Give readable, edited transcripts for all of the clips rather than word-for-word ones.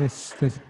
Tes, tes.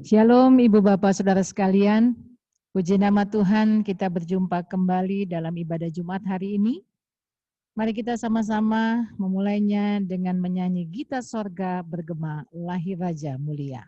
Shalom Ibu Bapak Saudara sekalian, puji nama Tuhan kita berjumpa kembali dalam ibadah Jumat hari ini. Mari kita sama-sama memulainya dengan menyanyi Gita Sorga bergema Lahir Raja Mulia.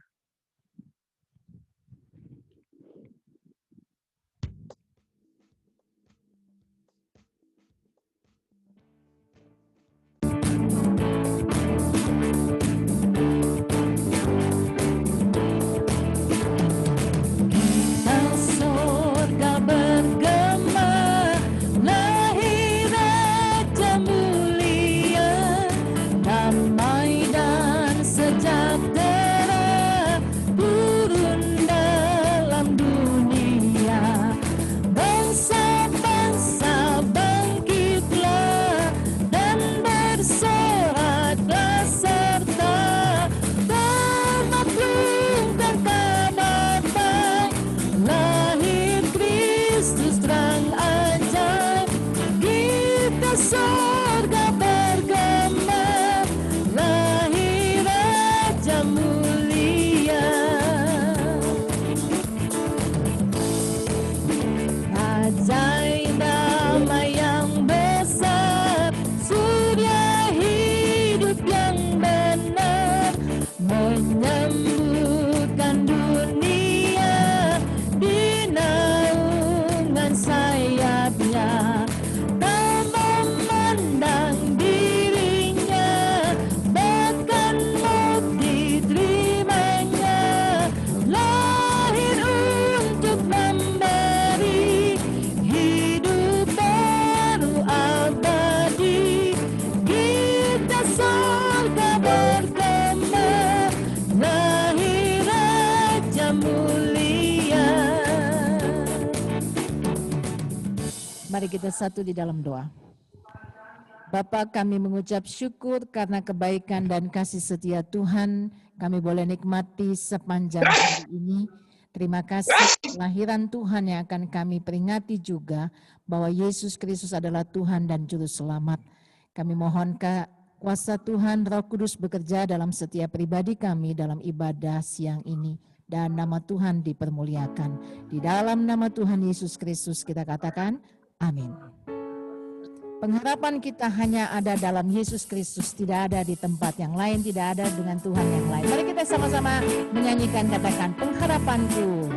Mari kita satu di dalam doa. Bapa, kami mengucap syukur karena kebaikan dan kasih setia Tuhan kami boleh nikmati sepanjang hari ini. Terima kasih kelahiran Tuhan yang akan kami peringati juga bahwa Yesus Kristus adalah Tuhan dan Juru Selamat. Kami mohon kuasa Tuhan Roh Kudus bekerja dalam setiap pribadi kami dalam ibadah siang ini. Dan nama Tuhan dipermuliakan. Di dalam nama Tuhan Yesus Kristus kita katakan, amin. Pengharapan kita hanya ada dalam Yesus Kristus, tidak ada di tempat yang lain, tidak ada dengan Tuhan yang lain. Mari kita sama-sama menyanyikan, katakan pengharapanku.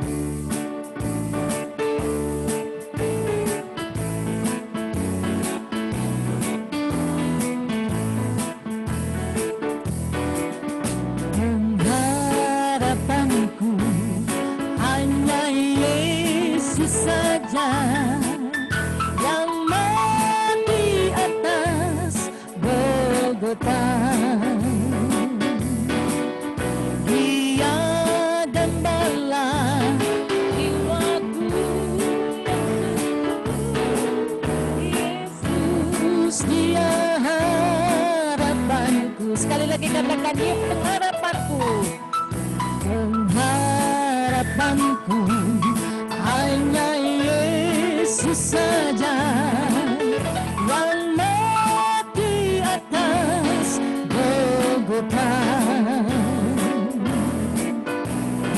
Pengharapanku hanya Yesus saja. Dia gembala jiwaku, Yesus dia harapanku. Sekali lagi katakan, dia pengharapanku. Pengharapanku hanya Yesus saja.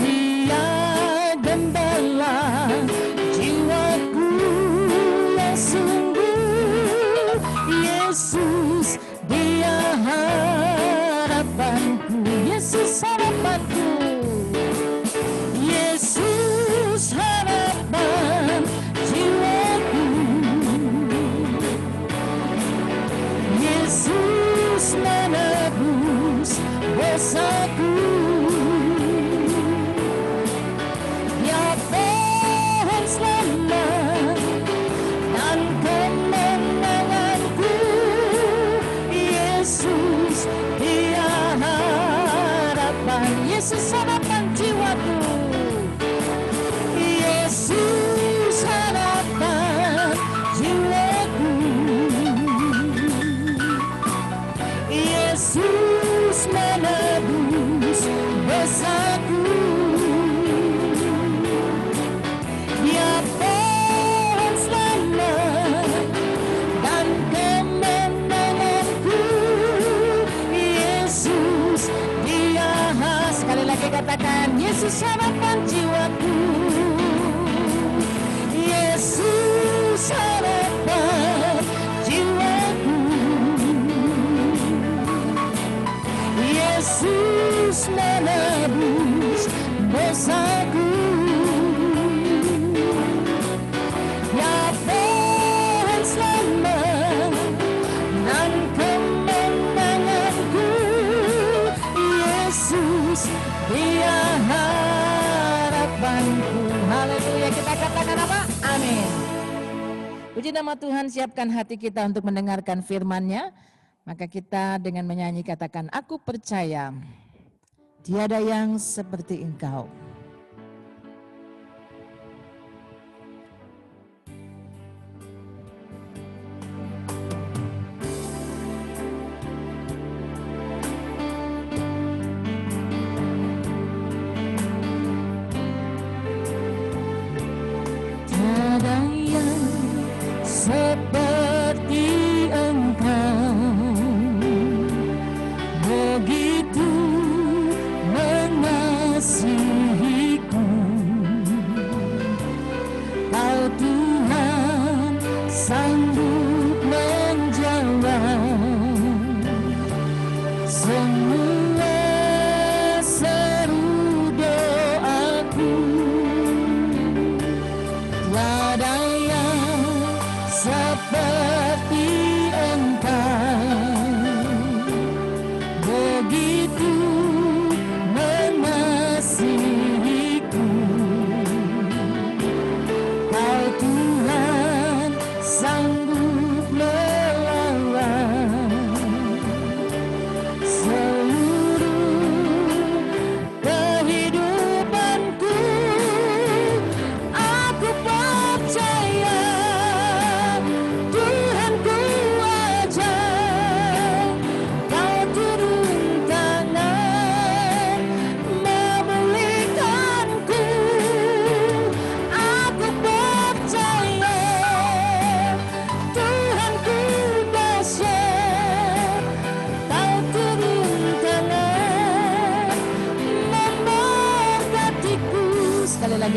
Dia gembala jiwaku yang sungguh, Yesus dia harapanku, Yesus harapanku, Yesus harapan jiwaku, kita katakan apa? Amin. Puji nama Tuhan, siapkan hati kita untuk mendengarkan firman-Nya. Maka kita dengan menyanyi katakan, aku percaya tiada yang seperti Engkau.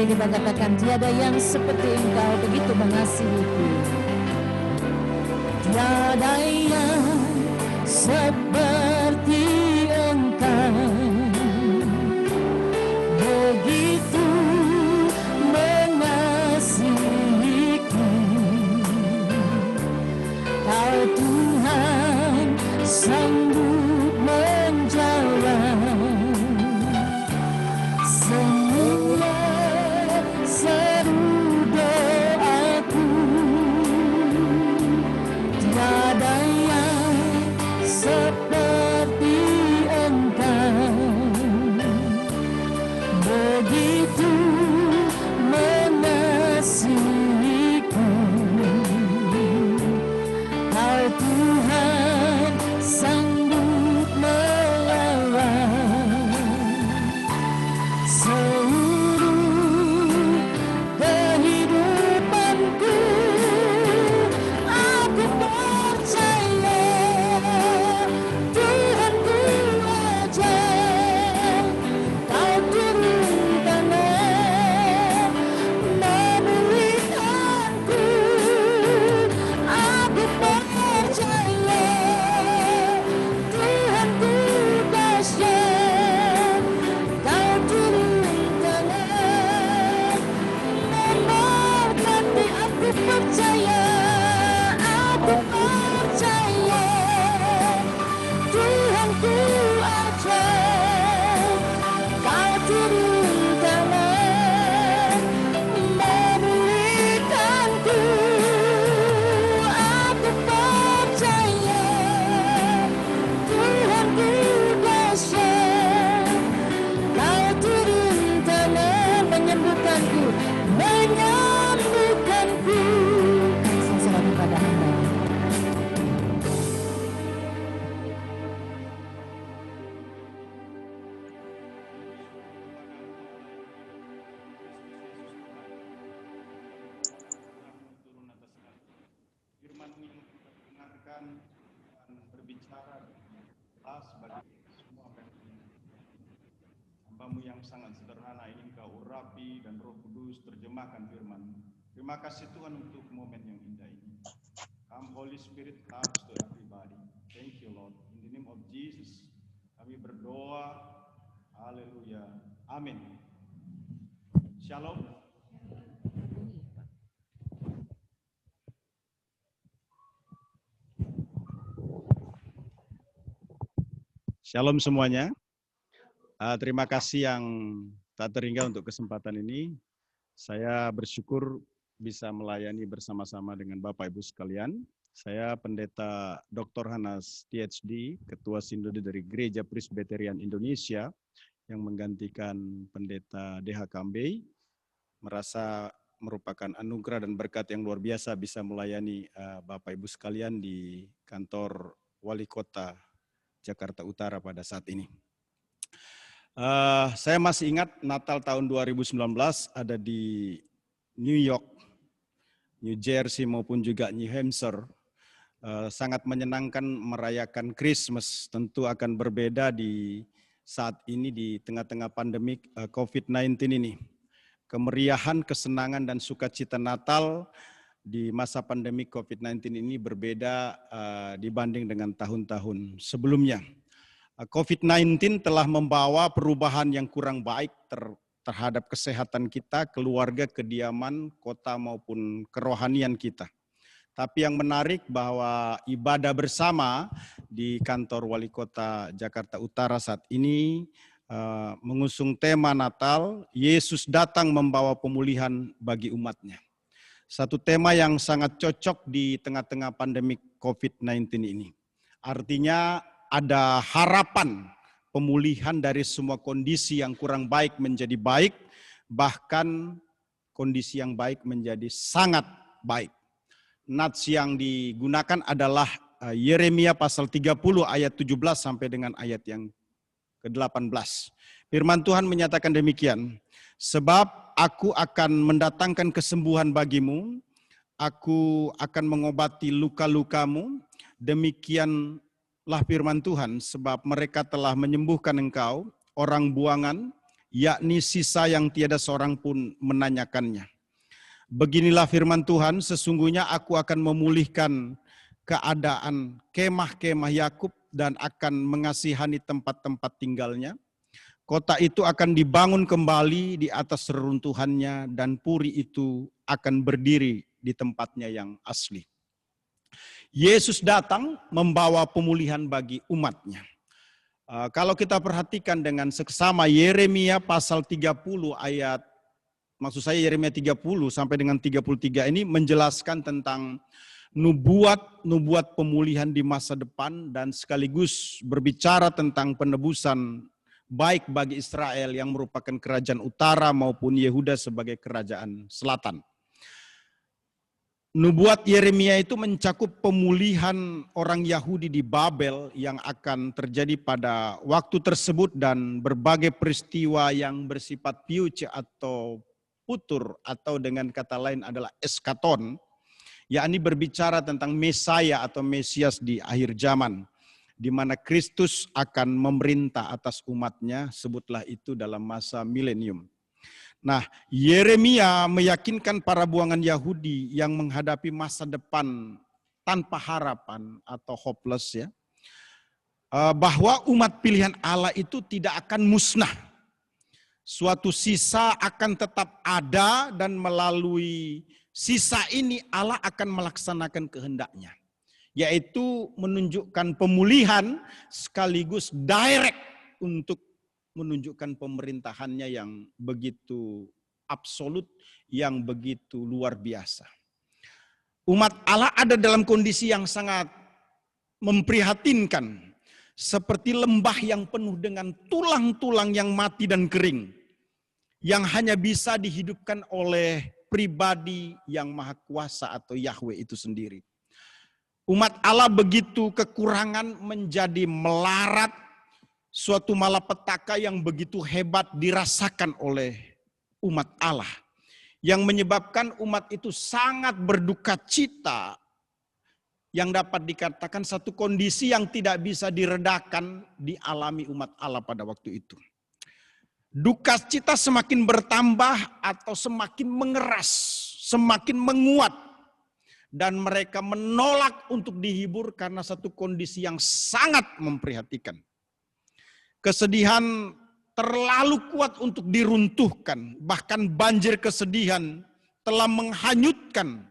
Kita katakan tiada yang seperti Engkau begitu mengasihiku. Tiada yang seperti Engkau begitu mengasihiku. Kau Tuhan sanggup menjawab semua seru doaku. Tiada yang seperti Engkau begitu mengasihiku. Kau Tuhan sanggup melawan seluruh kehidupanku. Aku percaya Tuhanku ajaib. Kau turun tangan memulihkanku. Aku percaya Tuhanku dahsyat. Kau turun tangan memberkati. Aku percaya Tuhanku ajaib. Kau turun tangan memulihkanku. Aku percaya Tuhanku dahsyat. Kau turun tangan menyembuhkanku. Kasih selalu pada Hamba. turun atas kami. Firman-Mu yang kita dengarkan dan berbicara jelas bagi semua hamba-Mu yang sangat sederhana ini Kau urapi dan Roh Kudus terjemahkan firman-Mu. Terima kasih Tuhan untuk momen yang indah ini. Come Holy Spirit, touch to everybody. Thank you Lord. In the name of Jesus, kami berdoa. Haleluya. Amin. Shalom. Shalom semuanya. Terima kasih yang tak terhingga untuk kesempatan ini. Saya bersyukur bisa melayani bersama-sama dengan Bapak Ibu sekalian. Saya Pendeta Dr. Hanas PhD, Ketua Sinode dari Gereja Presbyterian Indonesia yang menggantikan Pendeta DH Kambei. Merasa merupakan anugerah dan berkat yang luar biasa bisa melayani Bapak Ibu sekalian di kantor Wali Kota Jakarta Utara pada saat ini. Saya masih ingat Natal tahun 2019 ada di New York, New Jersey maupun juga New Hampshire. Sangat menyenangkan merayakan Christmas, tentu akan berbeda di saat ini di tengah-tengah pandemik COVID-19 ini. Kemeriahan, kesenangan dan sukacita Natal di masa pandemi COVID-19 ini berbeda dibanding dengan tahun-tahun sebelumnya. COVID-19 telah membawa perubahan yang kurang baik terhadap kesehatan kita, keluarga, kediaman, kota maupun kerohanian kita. Tapi yang menarik bahwa ibadah bersama di kantor Wali Kota Jakarta Utara saat ini mengusung tema Natal, Yesus datang membawa pemulihan bagi umatnya. Satu tema yang sangat cocok di tengah-tengah pandemi COVID-19 ini. Artinya ada harapan pemulihan dari semua kondisi yang kurang baik menjadi baik, bahkan kondisi yang baik menjadi sangat baik. Nats yang digunakan adalah Yeremia pasal 30 ayat 17 sampai dengan ayat yang ke-18. Firman Tuhan menyatakan demikian, sebab aku akan mendatangkan kesembuhan bagimu, aku akan mengobati luka-lukamu, demikianlah firman Tuhan, sebab mereka telah menyembuhkan engkau, orang buangan, yakni sisa yang tiada seorang pun menanyakannya. Beginilah firman Tuhan, sesungguhnya aku akan memulihkan keadaan kemah-kemah Yakub dan akan mengasihani tempat-tempat tinggalnya. Kota itu akan dibangun kembali di atas reruntuhannya dan puri itu akan berdiri di tempatnya yang asli. Yesus datang membawa pemulihan bagi umatnya. Kalau kita perhatikan dengan seksama Yeremia pasal 30 ayat, maksud saya Yeremia 30 sampai dengan 33 ini menjelaskan tentang nubuat pemulihan di masa depan dan sekaligus berbicara tentang penebusan baik bagi Israel yang merupakan kerajaan utara maupun Yehuda sebagai kerajaan selatan. Nubuat Yeremia itu mencakup pemulihan orang Yahudi di Babel yang akan terjadi pada waktu tersebut dan berbagai peristiwa yang bersifat future atau futur atau dengan kata lain adalah eskaton, yakni berbicara tentang Mesaya atau Mesias di akhir zaman, di mana Kristus akan memerintah atas umatnya, sebutlah itu dalam masa milenium. Nah, Yeremia meyakinkan para buangan Yahudi yang menghadapi masa depan tanpa harapan atau hopeless ya, bahwa umat pilihan Allah itu tidak akan musnah. Suatu sisa akan tetap ada dan melalui sisa ini Allah akan melaksanakan kehendaknya. Yaitu menunjukkan pemulihan sekaligus direct untuk menunjukkan pemerintahannya yang begitu absolut, yang begitu luar biasa. Umat Allah ada dalam kondisi yang sangat memprihatinkan. Seperti lembah yang penuh dengan tulang-tulang yang mati dan kering. Yang hanya bisa dihidupkan oleh pribadi yang maha kuasa atau Yahweh itu sendiri. Umat Allah begitu kekurangan menjadi melarat. Suatu malapetaka yang begitu hebat dirasakan oleh umat Allah. Yang menyebabkan umat itu sangat berduka cita. Yang dapat dikatakan satu kondisi yang tidak bisa diredakan dialami umat Allah pada waktu itu. Duka cita semakin bertambah atau semakin mengeras, semakin menguat. Dan mereka menolak untuk dihibur karena satu kondisi yang sangat memprihatinkan. Kesedihan terlalu kuat untuk diruntuhkan, bahkan banjir kesedihan telah menghanyutkan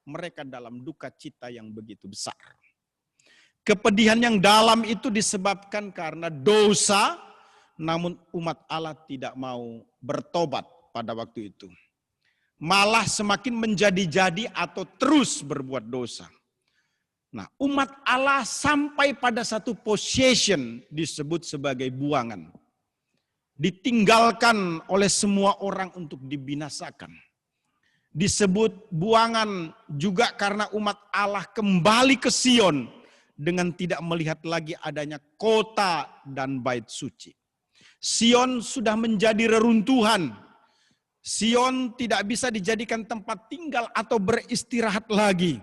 mereka dalam duka cita yang begitu besar. Kepedihan yang dalam itu disebabkan karena dosa, namun umat Allah tidak mau bertobat pada waktu itu. malah semakin menjadi-jadi atau terus berbuat dosa. Nah, umat Allah sampai pada satu possession disebut sebagai buangan. Ditinggalkan oleh semua orang untuk dibinasakan. Disebut buangan juga karena umat Allah kembali ke Sion dengan tidak melihat lagi adanya kota dan bait suci. Sion sudah menjadi reruntuhan. Sion tidak bisa dijadikan tempat tinggal atau beristirahat lagi.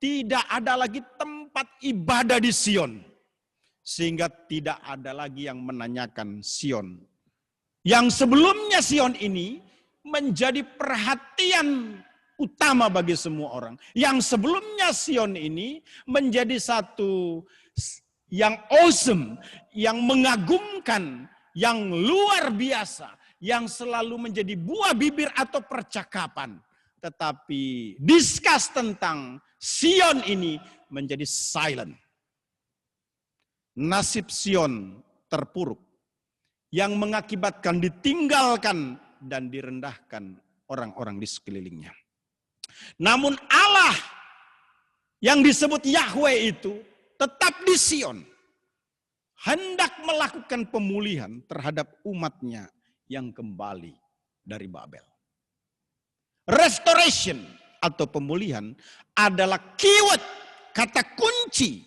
Tidak ada lagi tempat ibadah di Sion. Sehingga tidak ada lagi yang menanyakan Sion. Yang sebelumnya Sion ini menjadi perhatian utama bagi semua orang. Yang sebelumnya Sion ini menjadi satu yang awesome, yang mengagumkan, yang luar biasa, yang selalu menjadi buah bibir atau percakapan. Tetapi discuss tentang Sion ini menjadi silent. Nasib Sion terpuruk yang mengakibatkan ditinggalkan dan direndahkan orang-orang di sekelilingnya. Namun Allah yang disebut Yahweh itu tetap di Sion. Hendak melakukan pemulihan terhadap umatnya yang kembali dari Babel. Restoration atau pemulihan adalah keyword, kata kunci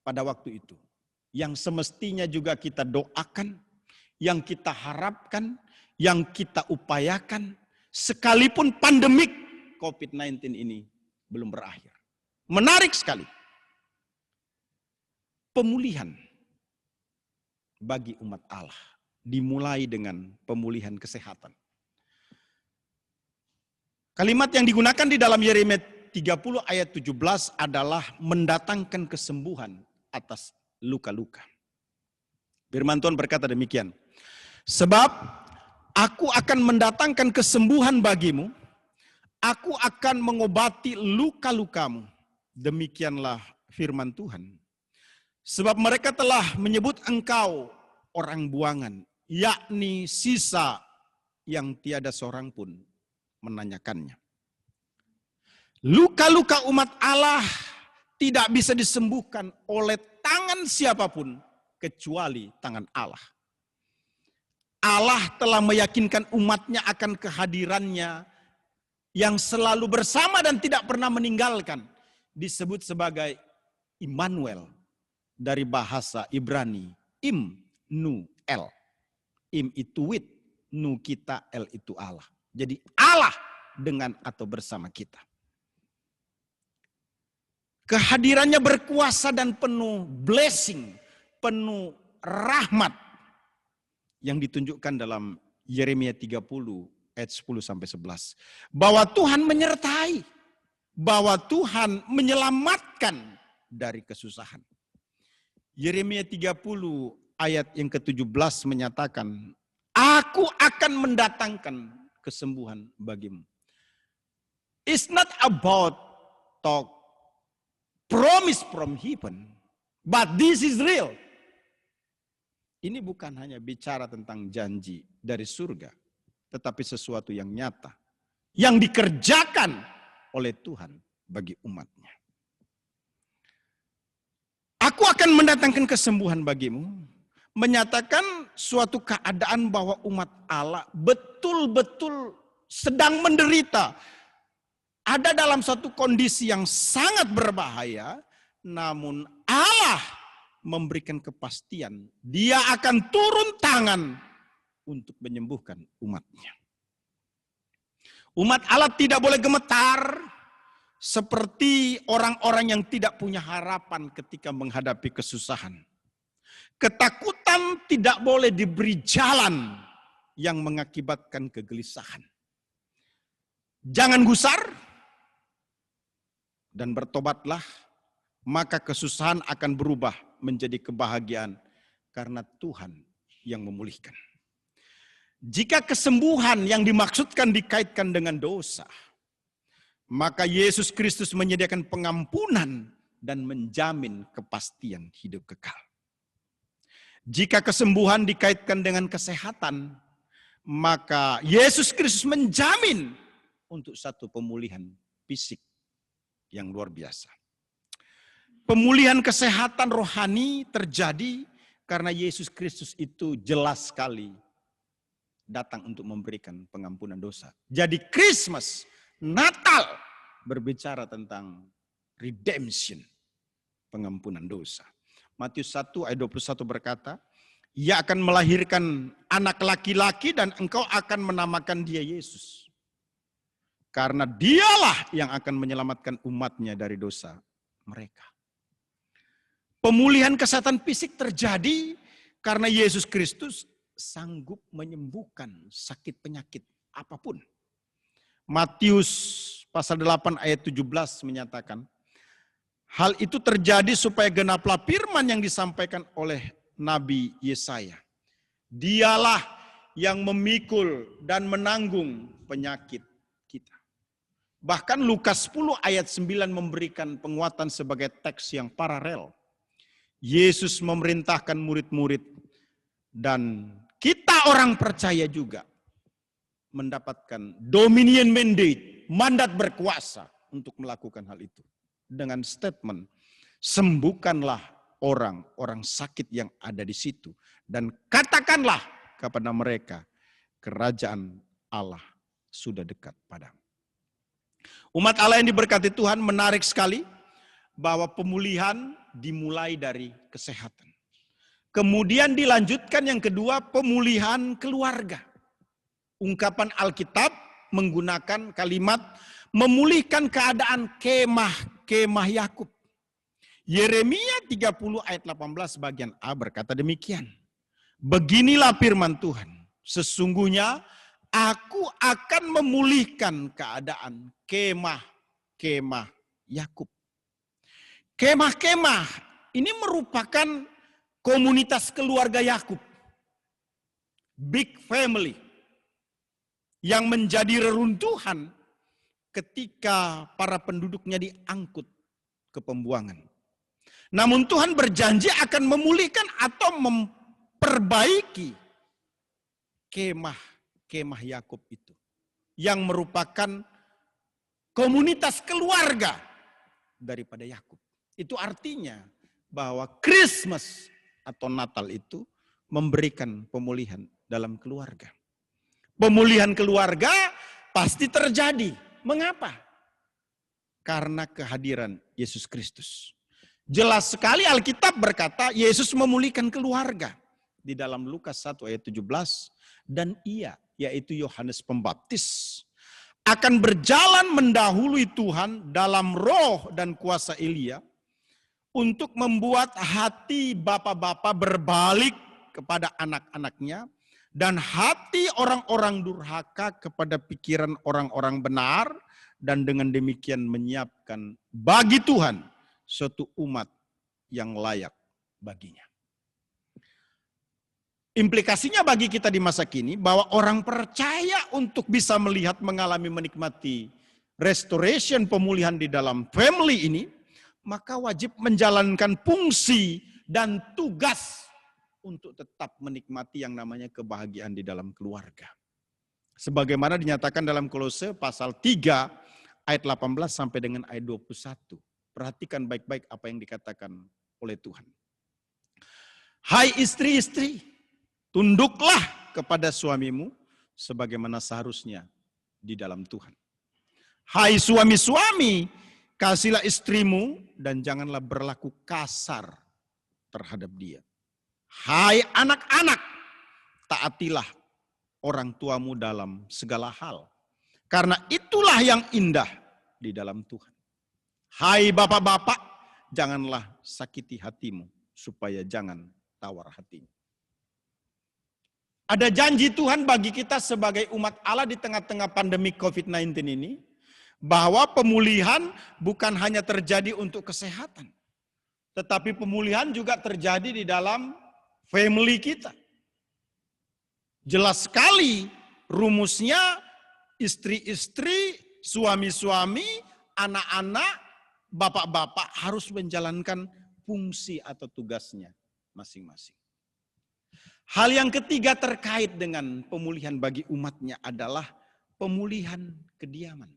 pada waktu itu. Yang semestinya juga kita doakan, yang kita harapkan, yang kita upayakan, sekalipun pandemik COVID-19 ini belum berakhir. Menarik sekali. Pemulihan bagi umat Allah dimulai dengan pemulihan kesehatan. Kalimat yang digunakan di dalam Yeremia 30 ayat 17 adalah mendatangkan kesembuhan atas luka-luka. Firman Tuhan berkata demikian. Sebab aku akan mendatangkan kesembuhan bagimu, aku akan mengobati luka-lukamu. Demikianlah firman Tuhan. Sebab mereka telah menyebut engkau orang buangan, yakni sisa yang tiada seorang pun menanyakannya. Luka-luka umat Allah tidak bisa disembuhkan oleh tangan siapapun kecuali tangan Allah. Allah telah meyakinkan umatnya akan kehadirannya yang selalu bersama dan tidak pernah meninggalkan. Disebut sebagai Immanuel dari bahasa Ibrani. Im, nu, el. Im itu with, nu kita, el itu Allah. Jadi Allah dengan atau bersama kita. Kehadirannya berkuasa dan penuh blessing, penuh rahmat yang ditunjukkan dalam Yeremia 30 ayat 10 sampai 11. Bahwa Tuhan menyertai, bahwa Tuhan menyelamatkan dari kesusahan. Yeremia 30 ayat yang ke-17 menyatakan, aku akan mendatangkan kesembuhan bagimu. It's not about talk promise from heaven, but this is real. Ini bukan hanya bicara tentang janji dari surga, tetapi sesuatu yang nyata, yang dikerjakan oleh Tuhan bagi umatnya. Aku akan mendatangkan kesembuhan bagimu, menyatakan suatu keadaan bahwa umat Allah betul-betul sedang menderita. Ada dalam satu kondisi yang sangat berbahaya, namun Allah memberikan kepastian. Dia akan turun tangan untuk menyembuhkan umatnya. Umat Allah tidak boleh gemetar seperti orang-orang yang tidak punya harapan ketika menghadapi kesusahan. Ketakutan tidak boleh diberi jalan yang mengakibatkan kegelisahan. Jangan gusar dan bertobatlah, maka kesusahan akan berubah menjadi kebahagiaan karena Tuhan yang memulihkan. Jika kesembuhan yang dimaksudkan dikaitkan dengan dosa, maka Yesus Kristus menyediakan pengampunan dan menjamin kepastian hidup kekal. Jika kesembuhan dikaitkan dengan kesehatan, maka Yesus Kristus menjamin untuk satu pemulihan fisik yang luar biasa. Pemulihan kesehatan rohani terjadi karena Yesus Kristus itu jelas sekali datang untuk memberikan pengampunan dosa. Jadi Christmas, Natal berbicara tentang redemption, pengampunan dosa. Matius 1 ayat 21 berkata, ia akan melahirkan anak laki-laki dan engkau akan menamakan dia Yesus. Karena dialah yang akan menyelamatkan umatnya dari dosa mereka. Pemulihan kesehatan fisik terjadi karena Yesus Kristus sanggup menyembuhkan sakit penyakit apapun. Matius pasal 8 ayat 17 menyatakan, hal itu terjadi supaya genaplah firman yang disampaikan oleh Nabi Yesaya. Dialah yang memikul dan menanggung penyakit kita. Bahkan Lukas 10 ayat 9 memberikan penguatan sebagai teks yang paralel. Yesus memerintahkan murid-murid dan kita orang percaya juga mendapatkan dominion mandate, mandat berkuasa untuk melakukan hal itu. Dengan statement, sembuhkanlah orang-orang sakit yang ada di situ. Dan katakanlah kepada mereka, kerajaan Allah sudah dekat padamu. Umat Allah yang diberkati Tuhan, menarik sekali bahwa pemulihan dimulai dari kesehatan. Kemudian dilanjutkan yang kedua, pemulihan keluarga. Ungkapan Alkitab menggunakan kalimat memulihkan keadaan kemah Yakub. Yeremia 30 ayat 18 bagian A berkata demikian. Beginilah firman Tuhan, sesungguhnya aku akan memulihkan keadaan kemah Yakub. Kemah ini merupakan komunitas keluarga Yakub. Big family. Yang menjadi reruntuhan ketika para penduduknya diangkut ke pembuangan. Namun Tuhan berjanji akan memulihkan atau memperbaiki kemah Yakub itu. Yang merupakan komunitas keluarga daripada Yakub. Itu artinya bahwa Christmas atau Natal itu memberikan pemulihan dalam keluarga. Pemulihan keluarga pasti terjadi. Mengapa? Karena kehadiran Yesus Kristus. Jelas sekali Alkitab berkata Yesus memulihkan keluarga. Di dalam Lukas 1 ayat 17. Dan ia, yaitu Yohanes Pembaptis, akan berjalan mendahului Tuhan dalam roh dan kuasa Elia, untuk membuat hati bapak-bapak berbalik kepada anak-anaknya, dan hati orang-orang durhaka kepada pikiran orang-orang benar, dan dengan demikian menyiapkan bagi Tuhan suatu umat yang layak baginya. Implikasinya bagi kita di masa kini bahwa orang percaya untuk bisa melihat, mengalami, menikmati restoration, pemulihan di dalam family ini, maka wajib menjalankan fungsi dan tugas untuk tetap menikmati yang namanya kebahagiaan di dalam keluarga. Sebagaimana dinyatakan dalam Kolose pasal 3 ayat 18 sampai dengan ayat 21. Perhatikan baik-baik apa yang dikatakan oleh Tuhan. Hai istri-istri, tunduklah kepada suamimu sebagaimana seharusnya di dalam Tuhan. Hai suami-suami, kasihlah istrimu dan janganlah berlaku kasar terhadap dia. Hai anak-anak, taatilah orang tuamu dalam segala hal. Karena itulah yang indah di dalam Tuhan. Hai bapak-bapak, janganlah sakiti hatimu supaya jangan tawar hatimu. Ada janji Tuhan bagi kita sebagai umat Allah di tengah-tengah pandemi COVID-19 ini, bahwa pemulihan bukan hanya terjadi untuk kesehatan, tetapi pemulihan juga terjadi di dalam family kita. Jelas sekali rumusnya, istri-istri, suami-suami, anak-anak, bapak-bapak harus menjalankan fungsi atau tugasnya masing-masing. Hal yang ketiga terkait dengan pemulihan bagi umatnya adalah pemulihan kediaman.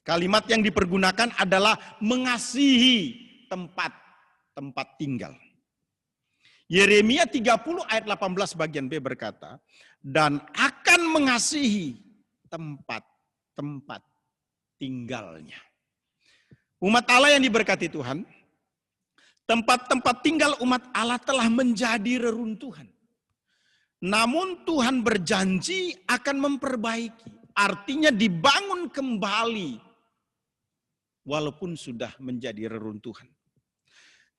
Kalimat yang dipergunakan adalah mengasihi tempat tinggal. Yeremia 30 ayat 18 bagian B berkata, dan akan mengasihi tempat tinggalnya. Umat Allah yang diberkati Tuhan, tempat-tempat tinggal umat Allah telah menjadi reruntuhan. Namun Tuhan berjanji akan memperbaiki. Artinya dibangun kembali walaupun sudah menjadi reruntuhan.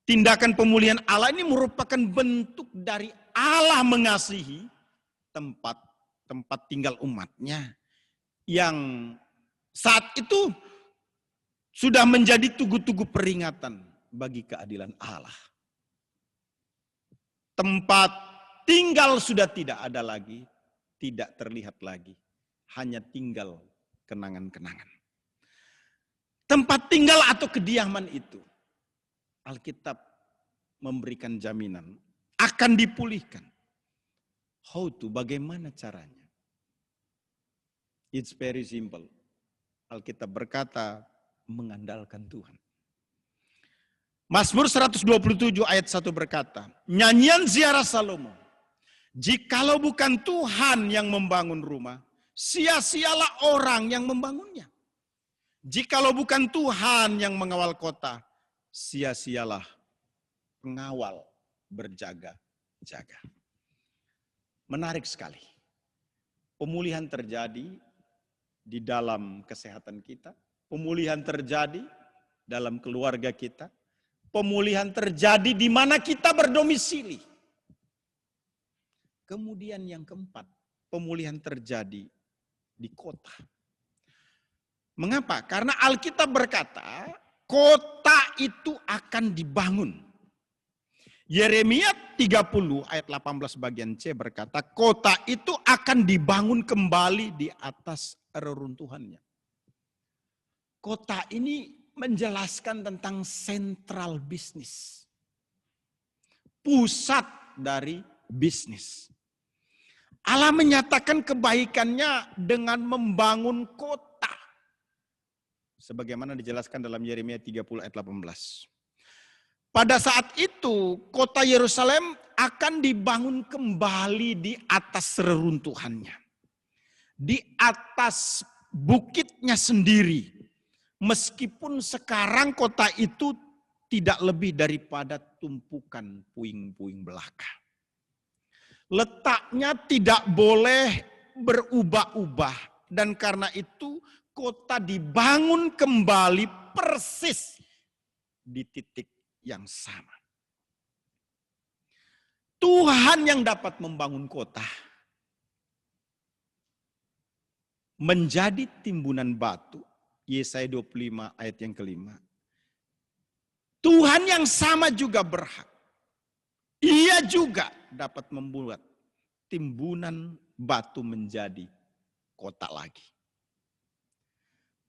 Tindakan pemulihan Allah ini merupakan bentuk dari Allah mengasihi tempat tinggal umatnya yang saat itu sudah menjadi tugu-tugu peringatan bagi keadilan Allah. Tempat tinggal sudah tidak ada lagi, tidak terlihat lagi, hanya tinggal kenangan-kenangan. Tempat tinggal atau kediaman itu, Alkitab memberikan jaminan akan dipulihkan. How to? Bagaimana caranya? It's very simple. Alkitab berkata mengandalkan Tuhan. Mazmur 127 ayat 1 berkata, nyanyian ziarah Salomo. Jikalau bukan Tuhan yang membangun rumah, sia-sialah orang yang membangunnya. Jikalau bukan Tuhan yang mengawal kota, sia-sialah pengawal berjaga-jaga. Menarik sekali. Pemulihan terjadi di dalam kesehatan kita. Pemulihan terjadi dalam keluarga kita. Pemulihan terjadi di mana kita berdomisili. Kemudian yang keempat, pemulihan terjadi di kota. Mengapa? Karena Alkitab berkata, kota itu akan dibangun. Yeremia 30 ayat 18 bagian C berkata, kota itu akan dibangun kembali di atas reruntuhannya. Kota ini menjelaskan tentang sentral bisnis. Pusat dari bisnis. Allah menyatakan kebaikannya dengan membangun kota. Sebagaimana dijelaskan dalam Yeremia 30 ayat 18. Pada saat itu, kota Yerusalem akan dibangun kembali di atas reruntuhannya. Di atas bukitnya sendiri. Meskipun sekarang kota itu tidak lebih daripada tumpukan puing-puing belaka. Letaknya tidak boleh berubah-ubah. Dan karena itu kota dibangun kembali persis di titik yang sama. Tuhan yang dapat membangun kota menjadi timbunan batu. Yesaya 25 ayat yang kelima. Tuhan yang sama juga berhak. Ia juga dapat membuat timbunan batu menjadi kota lagi.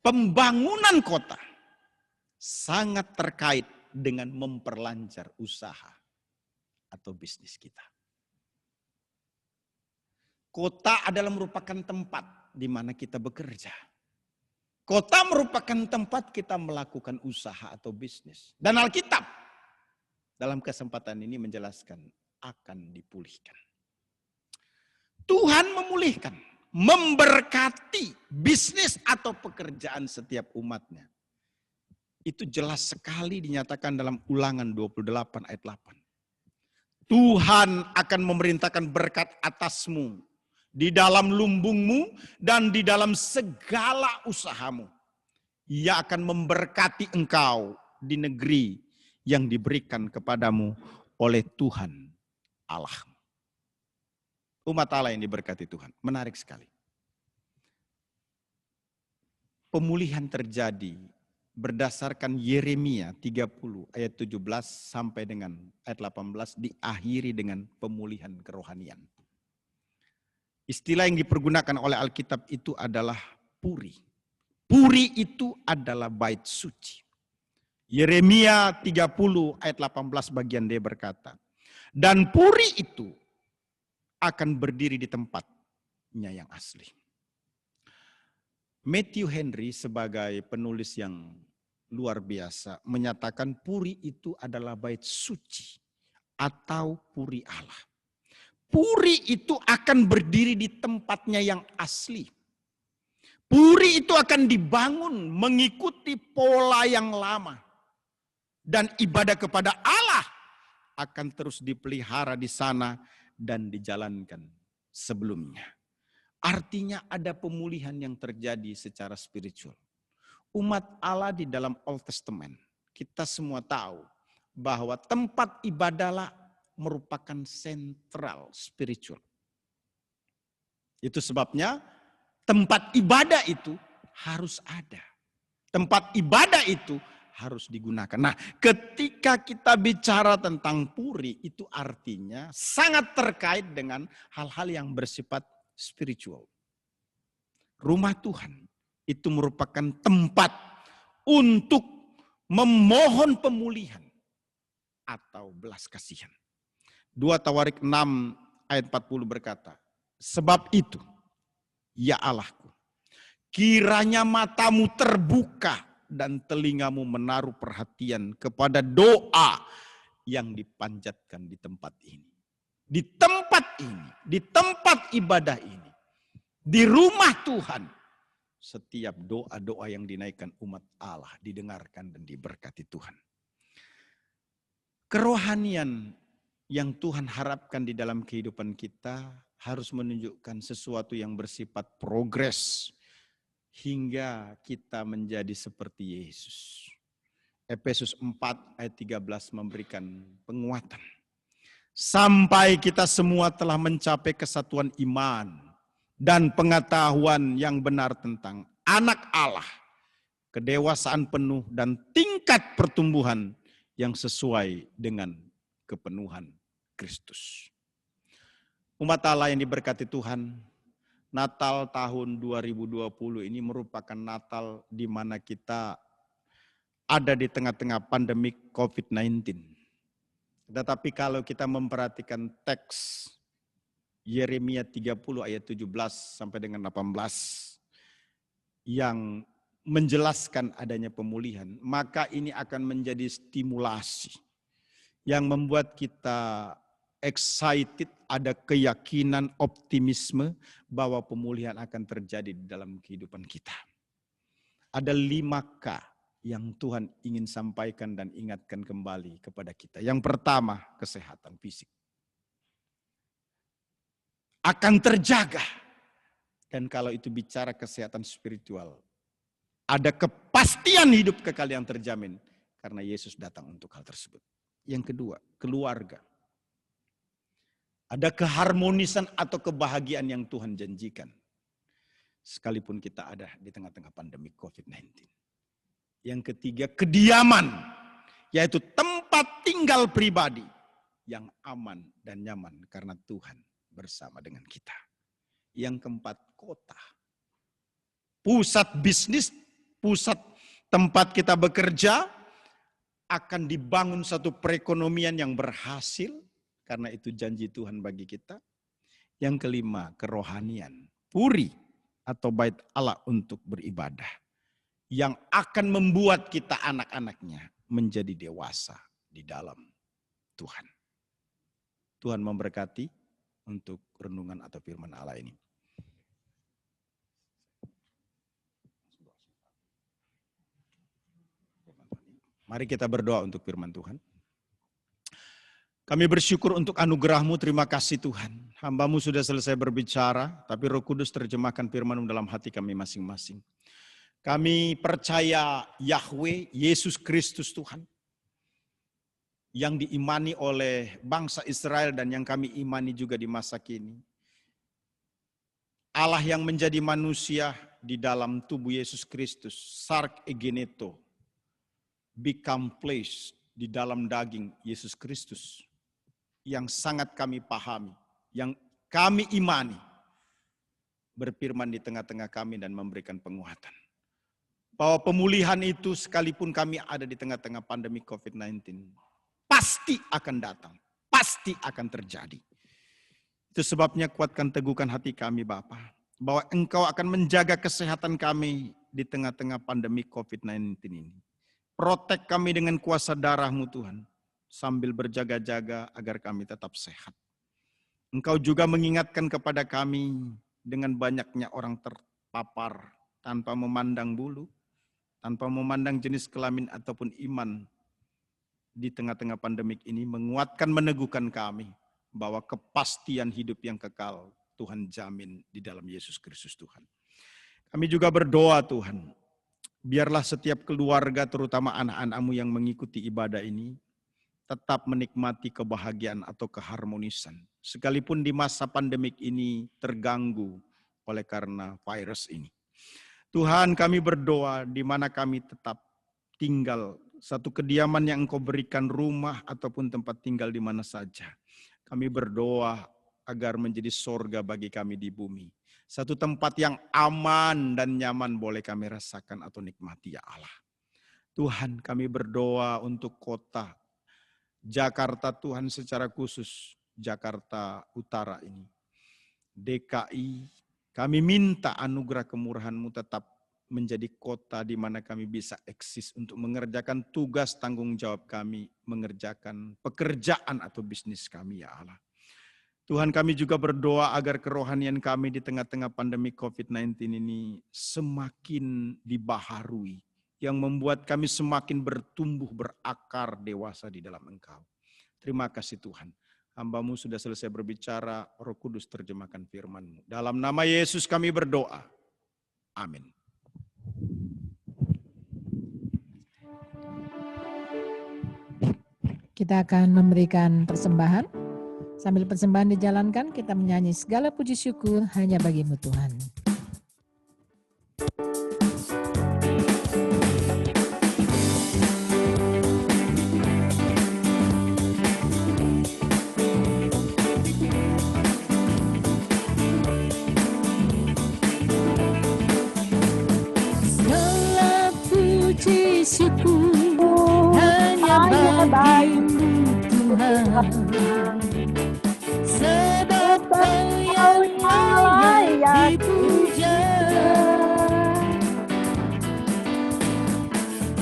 Pembangunan kota sangat terkait dengan memperlancar usaha atau bisnis kita. Kota adalah merupakan tempat di mana kita bekerja. Kota merupakan tempat kita melakukan usaha atau bisnis. Dan Alkitab dalam kesempatan ini menjelaskan akan dipulihkan. Tuhan memulihkan, memberkati bisnis atau pekerjaan setiap umatnya. Itu jelas sekali dinyatakan dalam Ulangan 28 ayat 8. Tuhan akan memerintahkan berkat atasmu di dalam lumbungmu dan di dalam segala usahamu. Ia akan memberkati engkau di negeri yang diberikan kepadamu oleh Tuhan Allahmu. Umat Allah yang diberkati Tuhan. Menarik sekali. Pemulihan terjadi berdasarkan Yeremia 30 ayat 17 sampai dengan ayat 18 diakhiri dengan pemulihan kerohanian. Istilah yang dipergunakan oleh Alkitab itu adalah puri. Puri itu adalah bait suci. Yeremia 30 ayat 18 bagian D berkata, dan puri itu akan berdiri di tempatnya yang asli. Matthew Henry sebagai penulis yang luar biasa menyatakan puri itu adalah bait suci atau puri Allah. Puri itu akan berdiri di tempatnya yang asli. Puri itu akan dibangun mengikuti pola yang lama. Dan ibadah kepada Allah akan terus dipelihara di sana dan dijalankan sebelumnya. Artinya ada pemulihan yang terjadi secara spiritual. Umat Allah di dalam Old Testament, kita semua tahu bahwa tempat ibadahlah merupakan sentral spiritual. Itu sebabnya tempat ibadah itu harus ada. Tempat ibadah itu harus digunakan. Nah, ketika kita bicara tentang puri, itu artinya sangat terkait dengan hal-hal yang bersifat spiritual. Rumah Tuhan itu merupakan tempat untuk memohon pemulihan atau belas kasihan. 2 Tawarik 6 ayat 40 berkata, sebab itu, ya Allahku, kiranya matamu terbuka dan telingamu menaruh perhatian kepada doa yang dipanjatkan di tempat ini. Di tempat ini, di tempat ibadah ini, di rumah Tuhan, setiap doa-doa yang dinaikkan umat Allah didengarkan dan diberkati Tuhan. Kerohanian yang Tuhan harapkan di dalam kehidupan kita harus menunjukkan sesuatu yang bersifat progres hingga kita menjadi seperti Yesus. Efesus 4 ayat 13 memberikan penguatan. Sampai kita semua telah mencapai kesatuan iman dan pengetahuan yang benar tentang anak Allah, kedewasaan penuh dan tingkat pertumbuhan yang sesuai dengan kepenuhan Kristus. Umat Allah yang diberkati Tuhan, Natal tahun 2020 ini merupakan Natal di mana kita ada di tengah-tengah pandemi COVID-19. Tetapi kalau kita memperhatikan teks Yeremia 30 ayat 17 sampai dengan 18 yang menjelaskan adanya pemulihan, maka ini akan menjadi stimulasi yang membuat kita excited, ada keyakinan, optimisme bahwa pemulihan akan terjadi di dalam kehidupan kita. Ada 5K yang Tuhan ingin sampaikan dan ingatkan kembali kepada kita. Yang pertama, kesehatan fisik akan terjaga. Dan kalau itu bicara kesehatan spiritual, ada kepastian hidup kekal yang terjamin karena Yesus datang untuk hal tersebut. Yang kedua, keluarga. Ada keharmonisan atau kebahagiaan yang Tuhan janjikan. Sekalipun kita ada di tengah-tengah pandemi COVID-19. Yang ketiga, kediaman, yaitu tempat tinggal pribadi yang aman dan nyaman karena Tuhan bersama dengan kita. Yang keempat, kota. Pusat bisnis, pusat tempat kita bekerja akan dibangun satu perekonomian yang berhasil karena itu janji Tuhan bagi kita. Yang kelima, kerohanian, puri atau bait Allah untuk beribadah. Yang akan membuat kita anak-anaknya menjadi dewasa di dalam Tuhan. Tuhan memberkati untuk renungan atau firman Allah ini. Mari kita berdoa untuk firman Tuhan. Kami bersyukur untuk anugerah-Mu, terima kasih Tuhan. Hamba-Mu sudah selesai berbicara, tapi Roh Kudus terjemahkan firman-Mu dalam hati kami masing-masing. Kami percaya Yahweh, Yesus Kristus Tuhan, yang diimani oleh bangsa Israel dan yang kami imani juga di masa kini. Allah yang menjadi manusia di dalam tubuh Yesus Kristus, sark egeneto, become flesh di dalam daging Yesus Kristus, yang sangat kami pahami, yang kami imani, berfirman di tengah-tengah kami dan memberikan penguatan. Bahwa pemulihan itu sekalipun kami ada di tengah-tengah pandemi COVID-19, pasti akan datang, pasti akan terjadi. Itu sebabnya kuatkan teguhkan hati kami Bapa. bahwa Engkau akan menjaga kesehatan kami di tengah-tengah pandemi COVID-19 ini. Protek kami dengan kuasa darah-Mu Tuhan, sambil berjaga-jaga agar kami tetap sehat. Engkau juga mengingatkan kepada kami dengan banyaknya orang terpapar tanpa memandang bulu, tanpa memandang jenis kelamin ataupun iman di tengah-tengah pandemik ini, menguatkan, meneguhkan kami bahwa kepastian hidup yang kekal Tuhan jamin di dalam Yesus Kristus Tuhan. Kami juga berdoa Tuhan, biarlah setiap keluarga terutama anak-anak-Mu yang mengikuti ibadah ini tetap menikmati kebahagiaan atau keharmonisan. Sekalipun di masa pandemik ini terganggu oleh karena virus ini. Tuhan, kami berdoa di mana kami tetap tinggal, satu kediaman yang Engkau berikan, rumah ataupun tempat tinggal di mana saja. Kami berdoa agar menjadi sorga bagi kami di bumi. Satu tempat yang aman dan nyaman boleh kami rasakan atau nikmati ya Allah. Tuhan, kami berdoa untuk kota Jakarta Tuhan, secara khusus Jakarta Utara ini. DKI, kami minta anugerah kemurahan-Mu tetap menjadi kota di mana kami bisa eksis untuk mengerjakan tugas tanggung jawab kami, mengerjakan pekerjaan atau bisnis kami ya Allah. Tuhan, kami juga berdoa agar kerohanian kami di tengah-tengah pandemi COVID-19 ini semakin dibaharui, yang membuat kami semakin bertumbuh, berakar, dewasa di dalam Engkau. Terima kasih Tuhan. Hamba-Mu sudah selesai berbicara, Roh Kudus terjemahkan firman-Mu. Dalam nama Yesus kami berdoa. Amin. Kita akan memberikan persembahan. Sambil persembahan dijalankan, kita menyanyi segala puji syukur hanya bagi-Mu Tuhan. Segala puji syukur hanya bagi-Mu Tuhan. Sebab Kau yang layak dipuja.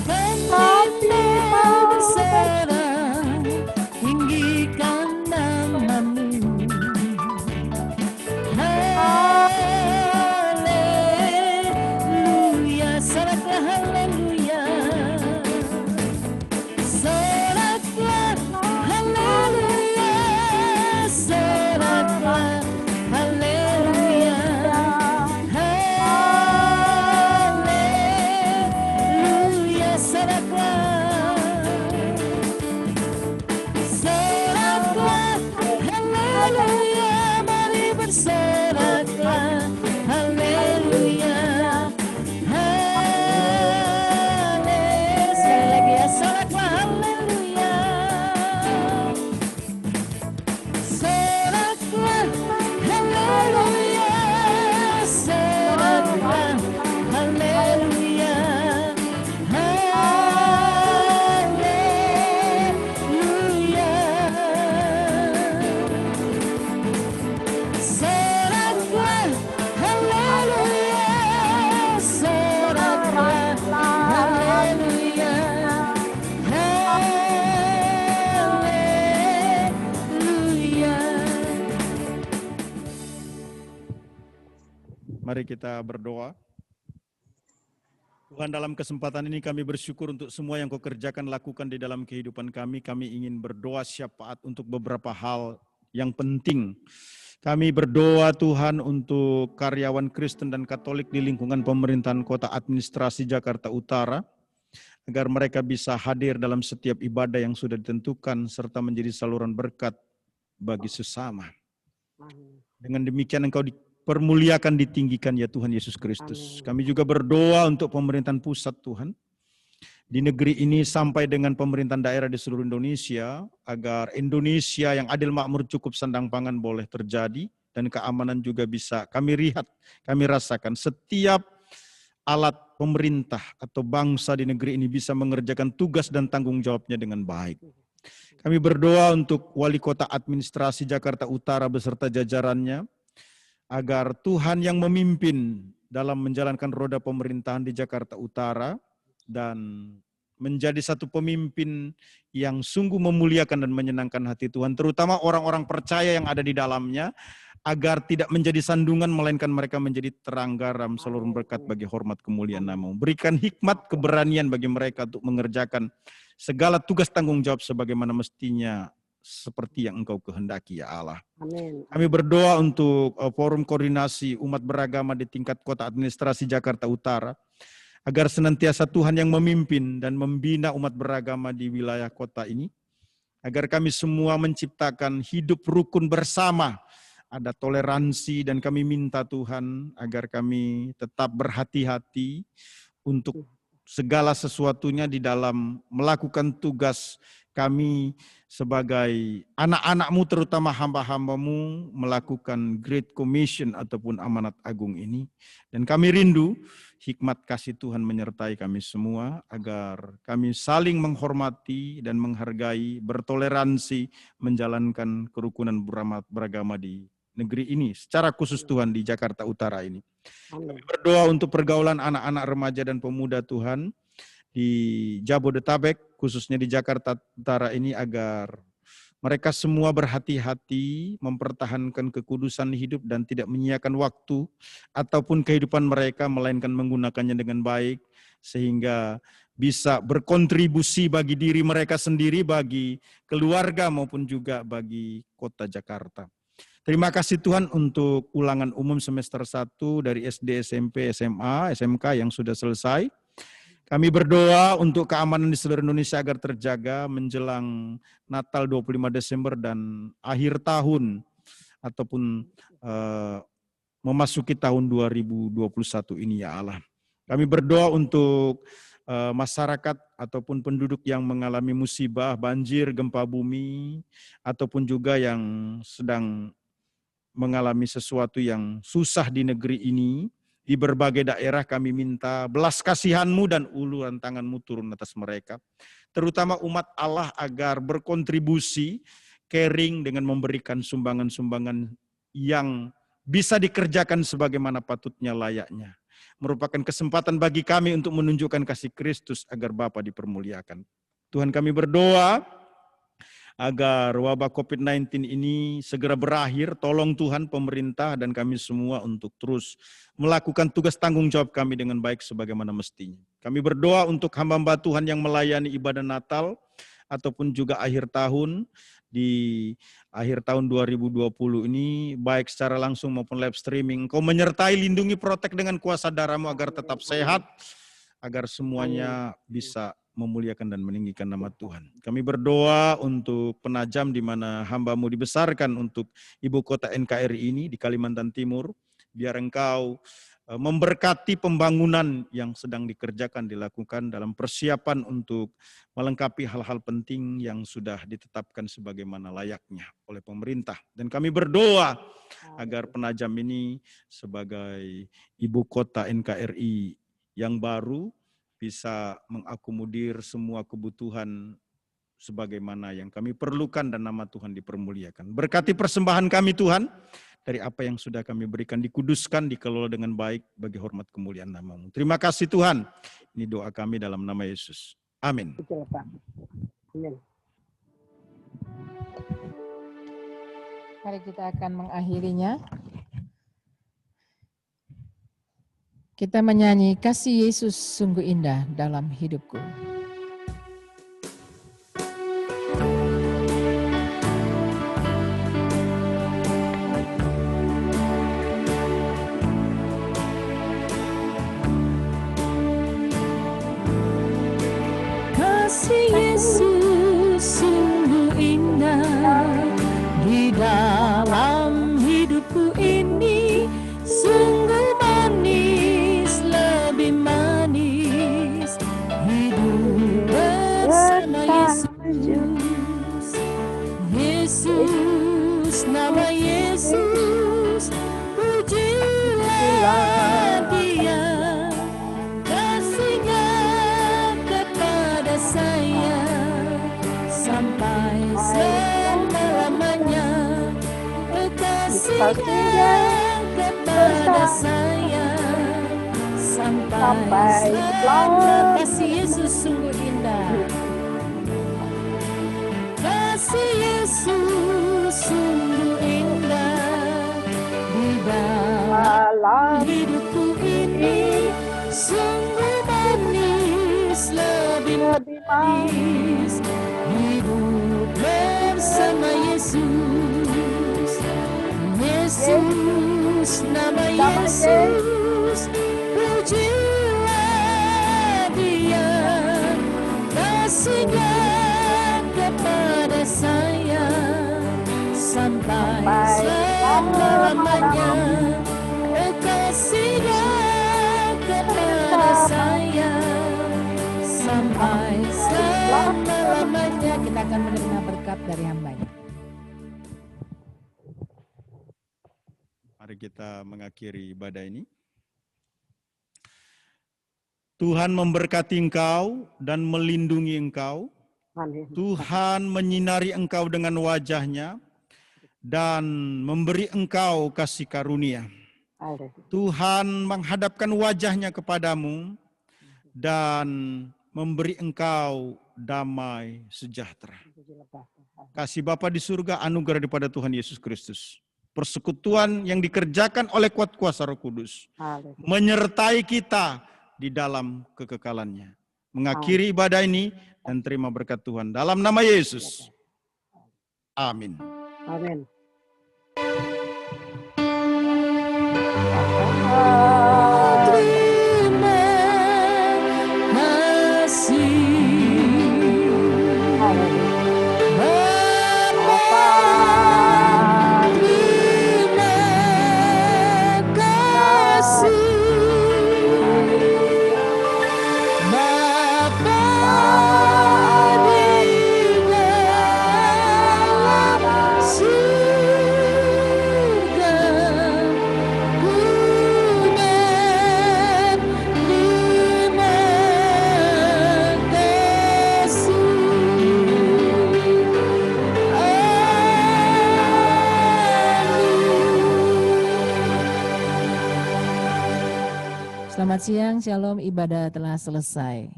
Penyembah berserah, tinggikan nama-Mu. Haleluya, soraklah haleluya. Soraklah haleluya, soraklah haleluya. Haleluya, soraklah. Soraklah haleluya, mari bersoraklah haleluya. Haleluya, sekali lagi ya, soraklah haleluya. Soraklah haleluya, soraklah haleluya. Haleluya. Soraklah haleluya, soraklah haleluya. Haleluya. Mari kita berdoa. Tuhan, dalam kesempatan ini kami bersyukur untuk semua yang Kau kerjakan, lakukan di dalam kehidupan kami. Kami ingin berdoa syafaat untuk beberapa hal yang penting. Kami berdoa Tuhan untuk karyawan Kristen dan Katolik di lingkungan pemerintahan kota administrasi Jakarta Utara, agar mereka bisa hadir dalam setiap ibadah yang sudah ditentukan, serta menjadi saluran berkat bagi sesama. Dengan demikian Engkau dipermuliakan, ditinggikan ya Tuhan Yesus Kristus. Kami juga berdoa untuk pemerintahan pusat Tuhan, di negeri ini sampai dengan pemerintahan daerah di seluruh Indonesia, agar Indonesia yang adil, makmur, cukup, sandang pangan boleh terjadi, dan keamanan juga bisa kami lihat, kami rasakan. Setiap alat pemerintah atau bangsa di negeri ini bisa mengerjakan tugas dan tanggung jawabnya dengan baik. Kami berdoa untuk Wali Kota Administrasi Jakarta Utara beserta jajarannya, agar Tuhan yang memimpin dalam menjalankan roda pemerintahan di Jakarta Utara dan menjadi satu pemimpin yang sungguh memuliakan dan menyenangkan hati Tuhan, terutama orang-orang percaya yang ada di dalamnya, agar tidak menjadi sandungan, melainkan mereka menjadi terang garam seluruh berkat bagi hormat kemuliaan nama-Mu. Berikan hikmat, keberanian bagi mereka untuk mengerjakan segala tugas tanggung jawab sebagaimana mestinya, seperti yang Engkau kehendaki, ya Allah. Amin. Kami berdoa untuk forum koordinasi umat beragama di tingkat kota administrasi Jakarta Utara, agar senantiasa Tuhan yang memimpin dan membina umat beragama di wilayah kota ini, agar kami semua menciptakan hidup rukun bersama, ada toleransi, dan kami minta Tuhan agar kami tetap berhati-hati untuk segala sesuatunya di dalam melakukan tugas kami sebagai anak-anak-Mu, terutama hamba-hamba-Mu, melakukan Great Commission ataupun amanat agung ini. Dan kami rindu hikmat kasih Tuhan menyertai kami semua, agar kami saling menghormati dan menghargai, bertoleransi, menjalankan kerukunan beragama di negeri ini, secara khusus Tuhan di Jakarta Utara ini. Kami berdoa untuk pergaulan anak-anak remaja dan pemuda Tuhan di Jabodetabek, khususnya di Jakarta Utara ini, agar mereka semua berhati-hati mempertahankan kekudusan hidup dan tidak menyia-nyiakan waktu ataupun kehidupan mereka, melainkan menggunakannya dengan baik, sehingga bisa berkontribusi bagi diri mereka sendiri, bagi keluarga, maupun juga bagi kota Jakarta. Terima kasih Tuhan untuk ulangan umum semester 1 dari SD, SMP, SMA, SMK yang sudah selesai. Kami berdoa untuk keamanan di seluruh Indonesia agar terjaga menjelang Natal 25 Desember dan akhir tahun ataupun memasuki tahun 2021 ini, ya Allah. Kami berdoa untuk masyarakat ataupun penduduk yang mengalami musibah, banjir, gempa bumi, ataupun juga yang sedang mengalami sesuatu yang susah di negeri ini. Di berbagai daerah kami minta belas kasihan-Mu dan uluran tangan-Mu turun atas mereka. Terutama umat Allah agar berkontribusi, caring dengan memberikan sumbangan-sumbangan yang bisa dikerjakan sebagaimana patutnya, layaknya. Merupakan kesempatan bagi kami untuk menunjukkan kasih Kristus agar Bapa dipermuliakan. Tuhan, kami berdoa agar wabah COVID-19 ini segera berakhir. Tolong Tuhan pemerintah dan kami semua untuk terus melakukan tugas tanggung jawab kami dengan baik sebagaimana mestinya. Kami berdoa untuk hamba-hamba Tuhan yang melayani ibadah Natal ataupun juga akhir tahun, di akhir tahun 2020 ini, baik secara langsung maupun live streaming. Kau menyertai, lindungi, protek dengan kuasa darah-Mu agar tetap sehat, agar semuanya bisa memuliakan dan meninggikan nama Tuhan. Kami berdoa untuk Penajam, di mana hamba-Mu dibesarkan untuk ibu kota NKRI ini di Kalimantan Timur. Biar Engkau memberkati pembangunan yang sedang dikerjakan, dilakukan dalam persiapan untuk melengkapi hal-hal penting yang sudah ditetapkan sebagaimana layaknya oleh pemerintah. Dan kami berdoa agar Penajam ini sebagai ibu kota NKRI yang baru bisa mengakomodir semua kebutuhan sebagaimana yang kami perlukan dan nama Tuhan dipermuliakan. Berkati persembahan kami Tuhan, dari apa yang sudah kami berikan dikuduskan, dikelola dengan baik bagi hormat kemuliaan nama-Mu. Terima kasih Tuhan. Ini doa kami dalam nama Yesus. Amin. Betul, Pak. Amin. Mari kita akan mengakhirinya. Kita menyanyi kasih Yesus sungguh indah dalam hidupku. Kasih Yesus sungguh indah di dalam hidupku ini, sungguh manis, lebih manis hidup bersama Yesus. Yesus, nama Yesus, pujilah Dia, kasihnya kepada saya sampai selama-lamanya, kasihnya kepada saya sampai selamat. Kasih Yesus sungguh indah. Kasih Yesus sungguh indah di dalam hidupku ini, sungguh manis, lebih manis hidup bersama Yesus. Yesus, nama Yesus, pujilah Dia, kasihnya kepada saya sampai selama-lamanya. Kasihnya kepada saya sampai selama-lamanya. Kita akan menerima berkat dari hamba-Nya. Mari kita mengakhiri ibadah ini. Tuhan memberkati engkau dan melindungi engkau. Tuhan menyinari engkau dengan wajah-Nya dan memberi engkau kasih karunia. Tuhan menghadapkan wajah-Nya kepadamu dan memberi engkau damai sejahtera. Kasih Bapa di surga, anugerah daripada Tuhan Yesus Kristus, persekutuan yang dikerjakan oleh kuat kuasa Roh Kudus, menyertai kita di dalam kekekalannya. Mengakhiri ibadah ini dan terima berkat Tuhan. Dalam nama Yesus. Amin. Amin. Terima kasih Bapa, terima kasih Bapa di dalam surga. Selamat siang, shalom, ibadah telah selesai.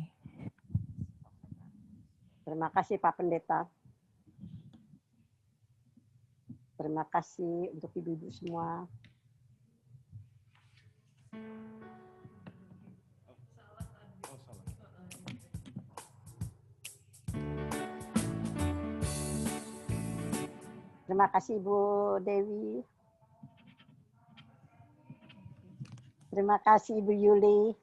Terima kasih Pak Pendeta. Terima kasih untuk ibu-ibu semua. Terima kasih Bu Dewi. Terima kasih Ibu Yuli.